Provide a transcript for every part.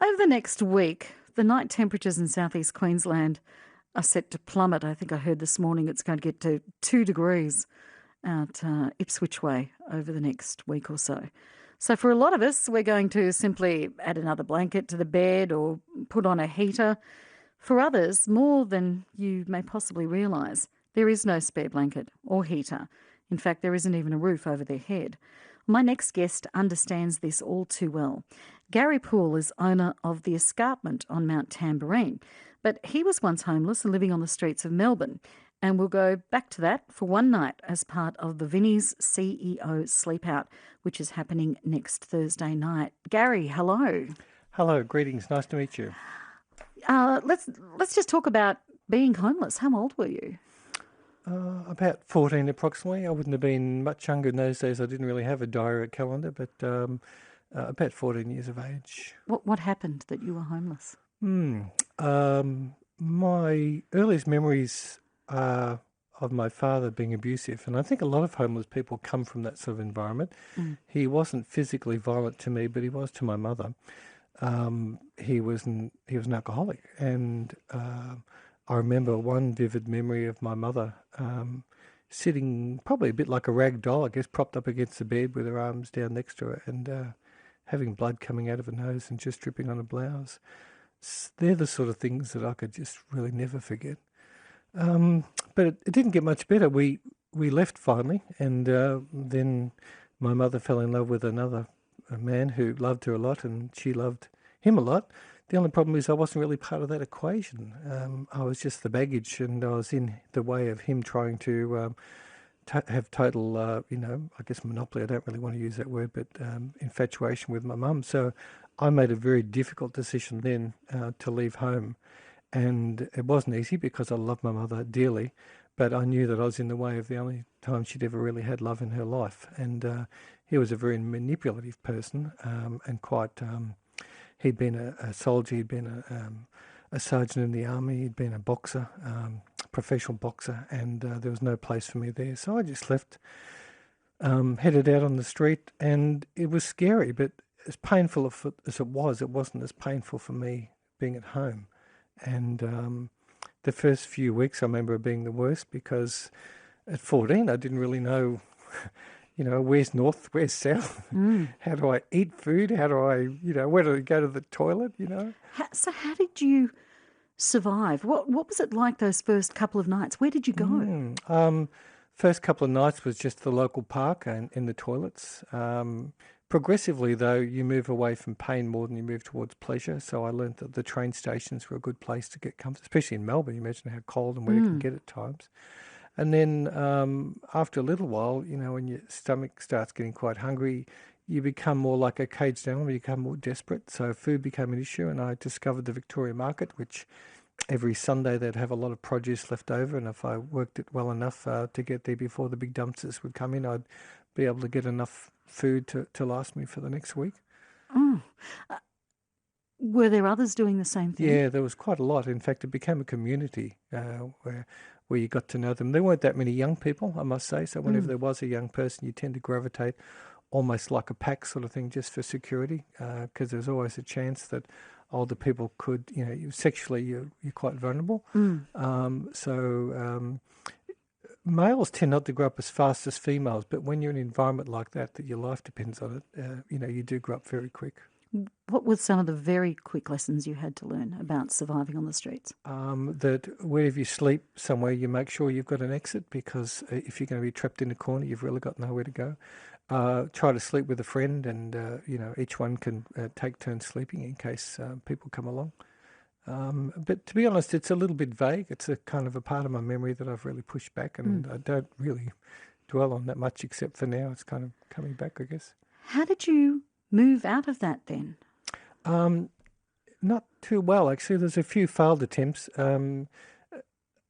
Over the next week, the night temperatures in southeast Queensland are set to plummet. I think I heard this morning it's going to get to 2 degrees out Ipswich way over the next week or so. So for a lot of us, we're going to simply add another blanket to the bed or put on a heater. For others, more than you may possibly realise, there is no spare blanket or heater. In fact, there isn't even a roof over their head. My next guest understands this all too well. Gary Poole is owner of The Escarpment on Mount Tamborine, but he was once homeless and living on the streets of Melbourne. And we'll go back to that for one night as part of the Vinnie's CEO Sleep Out, which is happening next Thursday night. Gary, hello. Hello, greetings. Nice to meet you. Let's just talk about being homeless. How old were you? About 14 approximately. I wouldn't have been much younger in those days. I didn't really have a diary or calendar, but about 14 years of age. What happened that you were homeless? My earliest memories are of my father being abusive, and I think a lot of homeless people come from that sort of environment. He wasn't physically violent to me, but he was to my mother. He was an alcoholic, and I remember one vivid memory of my mother sitting probably a bit like a rag doll, I guess, propped up against the bed with her arms down next to her and having blood coming out of her nose and just dripping on her blouse. They're the sort of things that I could just really never forget. But it didn't get much better. We left finally, and then my mother fell in love with a man who loved her a lot, and she loved him a lot. The only problem is I wasn't really part of that equation. I was just the baggage, and I was in the way of him trying to have total, I guess monopoly. I don't really want to use that word, but infatuation with my mum. So I made a very difficult decision then to leave home. And it wasn't easy because I loved my mother dearly, but I knew that I was in the way of the only time she'd ever really had love in her life. And he was a very manipulative person and quite... he'd been a soldier, he'd been a sergeant in the army, he'd been a boxer, professional boxer, and there was no place for me there. So I just left, headed out on the street, and it was scary, but as painful as it wasn't as painful for me being at home. And the first few weeks I remember being the worst because at 14 I didn't really know, where's north, where's south? How do I eat food? How do I, where do I go to the toilet, So how did you survive? What was it like those first couple of nights? Where did you go? First couple of nights was just the local park and in the toilets. Progressively, though, you move away from pain more than you move towards pleasure. So I learned that the train stations were a good place to get comfort, especially in Melbourne. You imagine how cold and wet it can get at times. And then after a little while, when your stomach starts getting quite hungry, you become more like a caged animal, you become more desperate. So food became an issue, and I discovered the Victoria Market, which every Sunday they'd have a lot of produce left over, and if I worked it well enough to get there before the big dumpsters would come in, I'd be able to get enough food to last me for the next week. Were there others doing the same thing? Yeah, there was quite a lot. In fact, it became a community where you got to know them. There weren't that many young people, I must say, so whenever there was a young person, you tend to gravitate almost like a pack sort of thing just for security, because there's always a chance that older people could, sexually you're quite vulnerable. Males tend not to grow up as fast as females, but when you're in an environment like that your life depends on it, you do grow up very quick. What were some of the very quick lessons you had to learn about surviving on the streets? That wherever you sleep somewhere, you make sure you've got an exit, because if you're going to be trapped in a corner, you've really got nowhere to go. Try to sleep with a friend, and each one can take turns sleeping in case people come along. But to be honest, it's a little bit vague. It's a kind of a part of my memory that I've really pushed back, and I don't really dwell on that much, except for now it's kind of coming back, I guess. How did you move out of that then? Not too well, actually. There's a few failed attempts.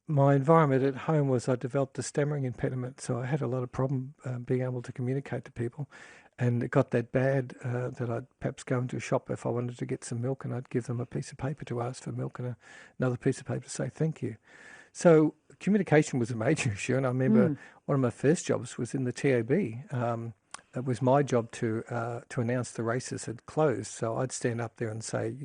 My environment at home was I developed a stammering impediment, so I had a lot of problem being able to communicate to people. And it got that bad that I'd perhaps go into a shop if I wanted to get some milk, and I'd give them a piece of paper to ask for milk and another piece of paper to say thank you. So communication was a major issue, and I remember one of my first jobs was in the TAB. it was my job to announce the races had closed. So I'd stand up there and say,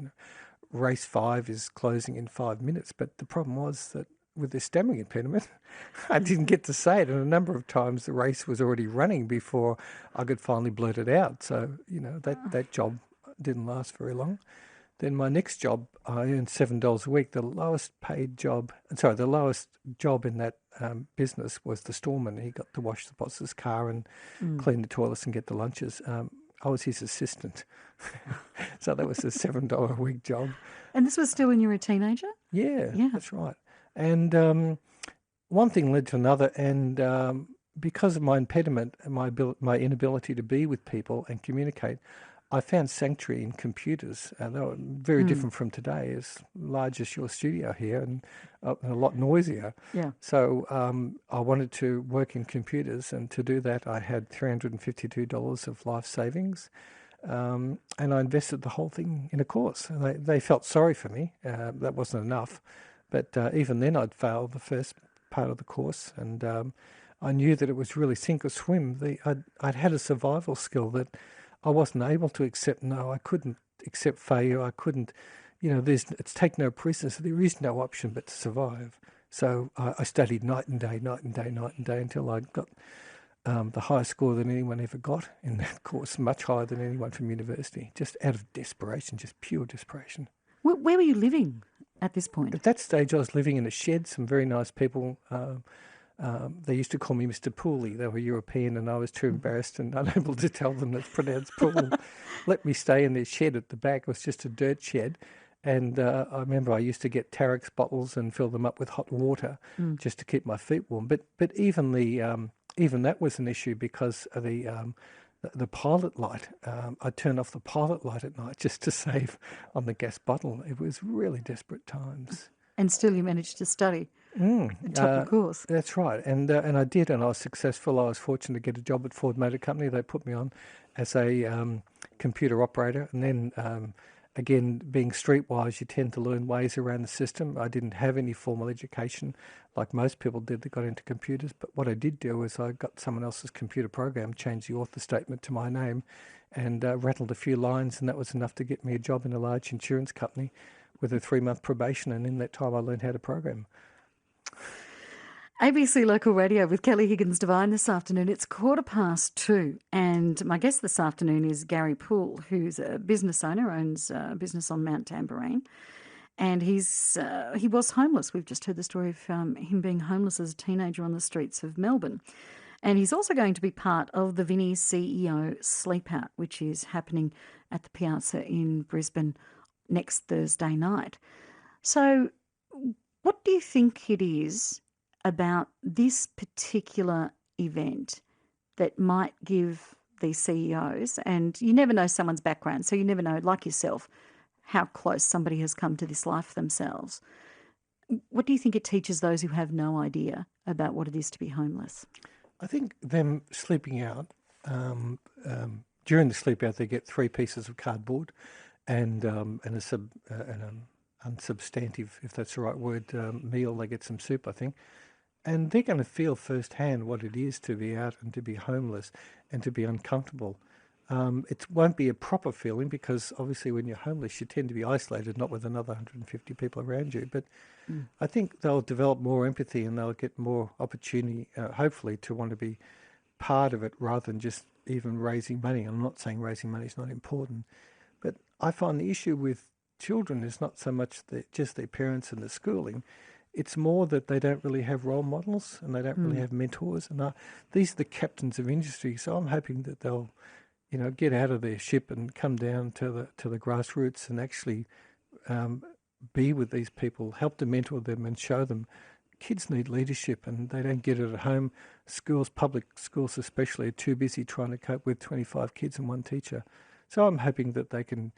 race 5 is closing in 5 minutes. But the problem was that with the stammering impediment, I didn't get to say it. And a number of times the race was already running before I could finally blurt it out. So, that job didn't last very long. Then my next job, I earned $7 a week. The lowest job in that business was the storeman. He got to wash the boss's car and clean the toilets and get the lunches. I was his assistant. So that was a $7 a week job. And this was still when you were a teenager? Yeah. That's right. And one thing led to another. And because of my impediment and my inability to be with people and communicate, I found sanctuary in computers. They were very different from today, as large as your studio here and a lot noisier. Yeah. So I wanted to work in computers, and to do that I had $352 of life savings, and I invested the whole thing in a course. And they felt sorry for me. That wasn't enough. But even then I'd failed the first part of the course, and I knew that it was really sink or swim. I'd had a survival skill that I wasn't able to accept. No, I couldn't accept failure. I couldn't, it's take no prisoners. There is no option but to survive. So I studied night and day until I got the highest score that anyone ever got in that course, much higher than anyone from university, just out of desperation, just pure desperation. Where were you living at this point? At that stage, I was living in a shed, some very nice people. They used to call me Mr. Poole. They were European, and I was too embarrassed and unable to tell them it's pronounced Poole. Let me stay in their shed at the back. It was just a dirt shed. And I remember I used to get Tarex bottles and fill them up with hot water just to keep my feet warm. But even that was an issue because of the pilot light. I'd turn off the pilot light at night just to save on the gas bottle. It was really desperate times. And still you managed to study. Top of course. That's right, and I did, and I was successful. I was fortunate to get a job at Ford Motor Company. They put me on as a computer operator, and then again, being streetwise, you tend to learn ways around the system. I didn't have any formal education like most people did that got into computers, but what I did do is I got someone else's computer program, changed the author statement to my name, and rattled a few lines, and that was enough to get me a job in a large insurance company with a 3-month probation, and in that time I learned how to program. ABC Local Radio with Kelly Higgins-Devine this afternoon. It's 2:15, and my guest this afternoon is Gary Poole, who's a business owner, owns a business on Mount Tamborine, and he was homeless. We've just heard the story of him being homeless as a teenager on the streets of Melbourne. And he's also going to be part of the Vinnie's CEO Sleep Out, which is happening at the Piazza in Brisbane next Thursday night. So what do you think it is about this particular event that might give these CEOs, and you never know someone's background, so you never know, like yourself, how close somebody has come to this life themselves. What do you think it teaches those who have no idea about what it is to be homeless? I think them sleeping out, during the sleep out they get 3 pieces of cardboard and an unsubstantive, if that's the right word, meal. They get some soup, I think. And they're going to feel firsthand what it is to be out and to be homeless and to be uncomfortable. It won't be a proper feeling because obviously when you're homeless you tend to be isolated, not with another 150 people around you. But I think they'll develop more empathy and they'll get more opportunity, hopefully, to want to be part of it rather than just even raising money. I'm not saying raising money is not important, but I find the issue with children is not so much just their parents and the schooling. It's more that they don't really have role models and they don't really have mentors. And these are the captains of industry. So I'm hoping that they'll, get out of their ship and come down to the grassroots and actually be with these people, help to mentor them and show them kids need leadership and they don't get it at home. Schools, public schools especially, are too busy trying to cope with 25 kids and 1 teacher. So I'm hoping that they can,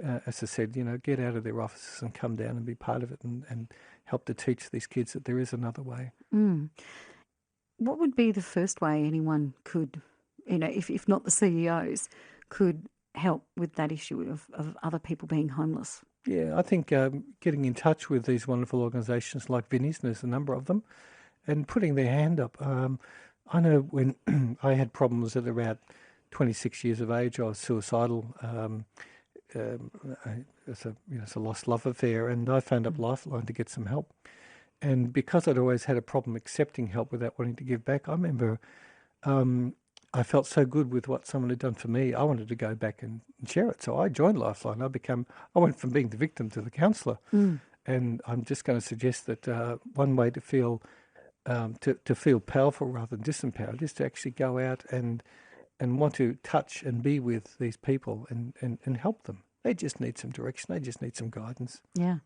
as I said, get out of their offices and come down and be part of it and help to teach these kids that there is another way. What would be the first way anyone could, if not the CEOs, could help with that issue of other people being homeless? Yeah, I think getting in touch with these wonderful organisations like Vinnie's, and there's a number of them, and putting their hand up. I know when I had problems at about 26 years of age, I was suicidal. It's a lost love affair, and I phoned up Lifeline to get some help. And because I'd always had a problem accepting help without wanting to give back, I remember I felt so good with what someone had done for me. I wanted to go back and share it. So I joined Lifeline. I went from being the victim to the counsellor. And I'm just going to suggest that one way to feel powerful rather than disempowered is to actually go out and want to touch and be with these people and help them. They just need some direction. They just need some guidance. Yeah.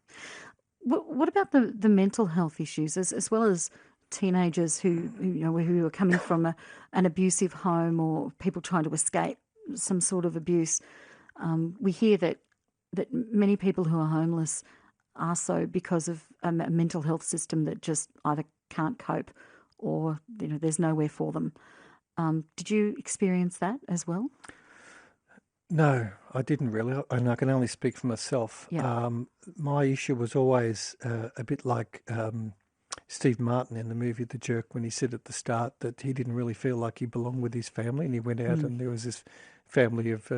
What about the mental health issues as well as teenagers who are coming from an abusive home, or people trying to escape some sort of abuse? We hear that many people who are homeless are so because of a mental health system that just either can't cope or there's nowhere for them. Did you experience that as well? No, I didn't really, and I can only speak for myself. Yeah. My issue was always a bit like Steve Martin in the movie The Jerk, when he said at the start that he didn't really feel like he belonged with his family, and he went out and there was this family of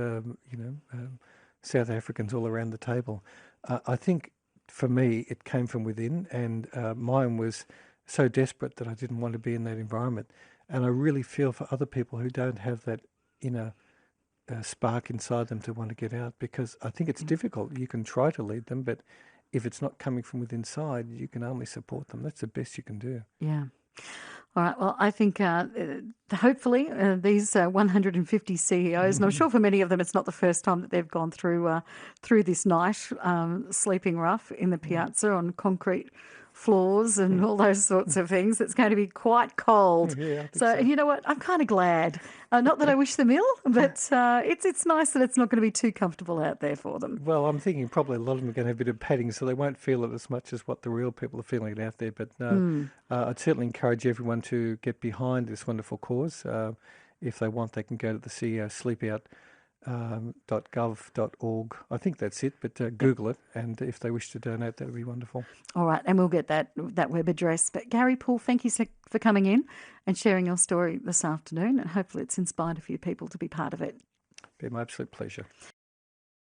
South Africans all around the table. I think for me it came from within, and mine was so desperate that I didn't want to be in that environment. And I really feel for other people who don't have that inner spark inside them to want to get out, because I think it's difficult. You can try to lead them, but if it's not coming from within inside, you can only support them. That's the best you can do. Yeah. All right. Well, I think hopefully these 150 CEOs, and I'm sure for many of them it's not the first time that they've gone through this night, sleeping rough in the piazza on concrete floors and all those sorts of things. It's going to be quite cold. Yeah, I think So you know what? I'm kind of glad. Not that I wish them ill, but it's nice that it's not going to be too comfortable out there for them. Well, I'm thinking probably a lot of them are going to have a bit of padding, so they won't feel it as much as what the real people are feeling out there. But no, I'd certainly encourage everyone to get behind this wonderful cause. If they want, they can go to the CEO sleepout. .gov.org. I think that's it, but Google it, and if they wish to donate, that would be wonderful. All right, and we'll get that web address. But Gary, Poole, thank you for coming in and sharing your story this afternoon, and hopefully it's inspired a few people to be part of it. It'd be my absolute pleasure.